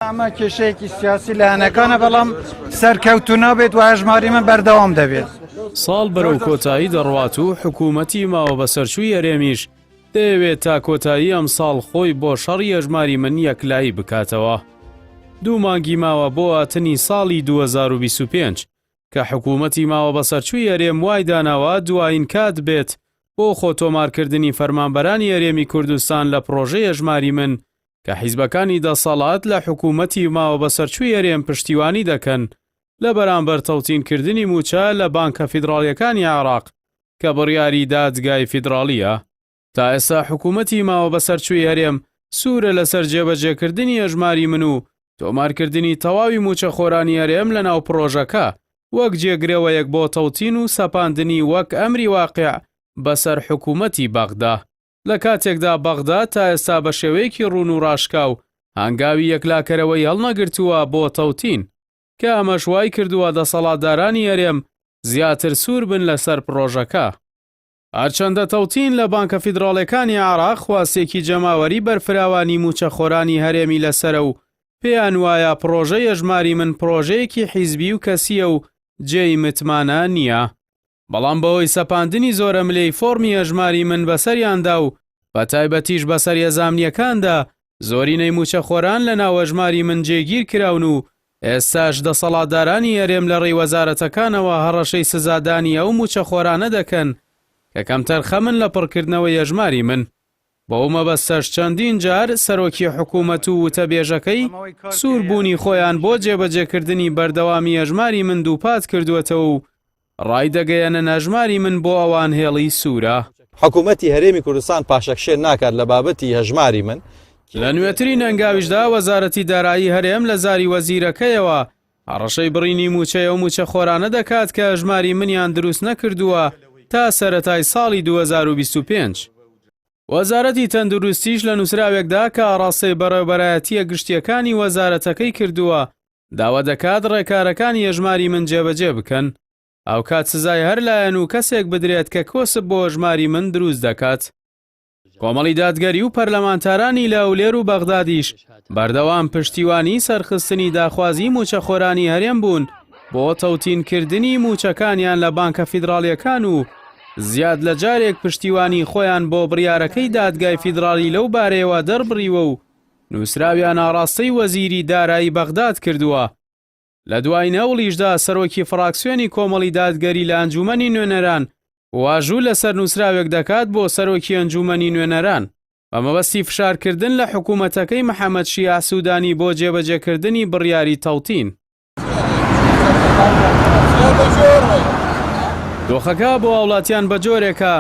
ئەمە کێشەیەکی سیاسی لە هەنەکانە بەڵام سەرکەوتو نابێت و هەژماری من بەردەوام دەبێت. ساڵ بەرەو کۆتایی دەڕوات و حکوومەتی ماوە بە سەرچووی هەرێمیش دەیەوێت تا کۆتایی ئەم ساڵ خۆی بۆ شەڕی هەژماری من یەکلایی بکاتەوە. 2 مانگی ماوە بۆ ئاتنی ساڵی 2025 کە حکوومەتی ماوە بە سەرچووی هەرێم وای داناوە دوایین کات بێت بۆ خۆتۆمارکردنی فەرمانبەرانی هەرێمی کوردستان لە پرۆژەی هەژماری من کە حیزبەکانی دەسەڵات لە حکوومەتی ماوە بە سەرچووی هەرێم پشتیوانی دەکەن لە بەرامبەر تەوتینکردنی موچە لە بانکە فیدراڵیەکانی عێراق کە بڕیاری دادگای فیدراڵیە. تا ئێستا حکوومەتی ماوە بە سەرچووی هەرێم سوورە لەسەر جێبەجێکردنی هەژماری من و تۆمارکردنی تەواوی موچە خۆرانی هەرێم لە ناو پرۆژەکە وەک جێگرەوەیەک بۆ تەوتین و سەپاندنی وەک ئەمری واقع بەسەر حکوومەتی بەغدا. لە کاتێکدا بەغدا تا ئێستا بە شێوەیەکی ڕوون و ڕاشکاو هەنگاوی یەکلاکەرەوەی هەڵنەگرتووە بۆ تەوتین کە ئەمەش وای کردووە دەسەڵاتدارانی هەرێم زیاتر سوور بن لەسەر پرۆژەکە. هەرچەندە تەوتین لە بانکە فیدراڵیەکانی عێراق خواستێکی جەماوەری بەرفراوانی موچەخۆرانی هەرێمی لەسەرە و پێیان وایە پرۆژەی هەژماری من پرۆژەیەکی حیزبی و کەسیە و جێی متمانە نییە. بەڵام بەوەی سەپاندنی زۆرە ملەی فۆرمی هەژماری من بەسەریاندا و بە تایبەتیش بەسەر هێزانامنیەکاندا زۆرینەی موچەخۆران لە ناو هەژماری من جێگیر کراون و ئێستاش دەسەڵاتدارانی هەرێم لە ڕێی وەزارەتەکانەوە هەڕەشەی سزادانی ئەو موچەخۆرانە دەکەن کە کەمتەر خەمن لە پڕکردنەوەی هەژماری من. بەو مەبەستەش چەندین جار سەرۆکی حکوومەت و وتەبێژەکەی سووربوونی خۆیان بۆ جێبەجێکردنی بەردەوامی هەژماری من دووپات کردووەتەوە و ڕایدەگەیەنە هەژماری من بۆ ئەوان هێڵی سوورە. حکوومەتی هەرێمی کوردستان پاشەکشێ ناکات لە بابەتی هەژماری من. لە نوێترین ئەنگاویشدا وەزارەتی دارایی هەرێم لە زاری وەزیرەکەیەوە هەڕەشەی بڕینی موچەیە و موچەخۆرانە دەکات کە هەژماری منیان دروست نەکردووە تا سەرەتای ساڵی 2025. وەزارەتی تەندروستیش لە نووسراوێکدا کە ئاڕاستەی بەڕێوەبەرایەتیە گشتیەکانی وەزارەتەکەی کردووە داوا دەکات ڕێکارەکانی هەژماری من جێبەجێ بکەن ئەو کات سزای هەر لایەن و کەسێک بدرێت کە کۆسب بۆ هەژماری من دروست دەکات. کۆمەڵی دادگەری و پەرلەمانتارانی لە ئەولێر و بەغدادیش بەردەوام پشتیوانی سەرخستنی داخوازی موچەخۆرانی هەرێم بوون بۆ تەوتینکردنی موچەکانیان لە بانکە فیدراڵیەکان و زیاد لە جارێک پشتیوانی خۆیان بۆ بڕیارەکەی دادگای فیدراڵی لەو بارەیەوە دەربڕیوە و نووسراویان ئاڕاستەی وەزیری دارایی بەغداد کردووە. لە دوای نەوڵیشدا سەرۆکی فراکسیۆنی کۆمەڵی دادگەری لە ئەنجومەنی نوێنەران واژوو لەسەر نووسراوێک دەکات بۆ سەرۆکی ئەنجومەنی نوێنەران بە مەبەستی فشارکردن لە حکوومەتەکەی محەممەد شیع سوودانی بۆ جێبەجێکردنی بڕیاری تەوتین. دۆخەکە بۆ هاوڵاتیان بە جۆرێکە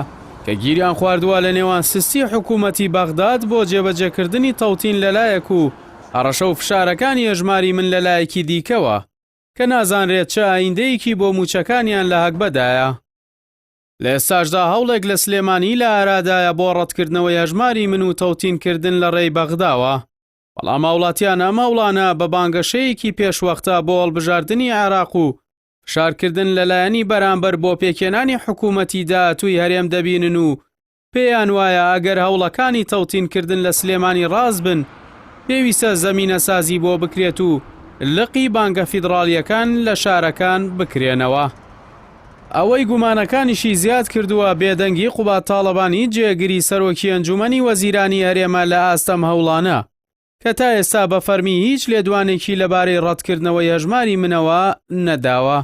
کە گیریان خواردووە لە نێوان سستی حکوومەتی بەغداد بۆ جێبەجێکردنی تەوتین لەلایەک و هەڕەشە و فشارەکانی هەژماری من لەلایەکی دیکەوە کە نازانرێت چه ئایندەیەکی بۆ موچەکانیان لە هەکبەدایە. لە ئێستاشدا هەوڵێک لە سلێمانی لە ئارادایە بۆ ڕەتکردنەوەی هەژماری من و تەوتینکردن لە ڕێی بەغداوە. بەڵام هاوڵاتیان ئەم هەوڵانە بە بانگەشەیەکی پێشوەختە بۆ هەڵبژاردننی عێراق و فشارکردن لەلایەنی بەرامبەر بۆ پێکێنانی حکوومەتی داهاتووی هەرێم دەبینن و پێیان وایە ئەگەر هەوڵەکانی تەوتینکردن لە سلێمانی ڕاست بن پێویستە زەمینە سازی بۆ بکرێت و لقی بانگە فیدراڵیەکان لە شارەکان بکرێنەوە. ئەوەی گومانەکانیشی زیاد کردووە بێدەنگی قوبات تاڵەبانی جێگیری سەرۆکی ئەنجومەنی وەزیرانی هەرێمە لە ئاستەم هەوڵانە کە تا ئێستا بە فەرمی هیچ لێدوانێکی لەبارەی ڕەتکردنەوەی هەژماری منەوە نەداوە.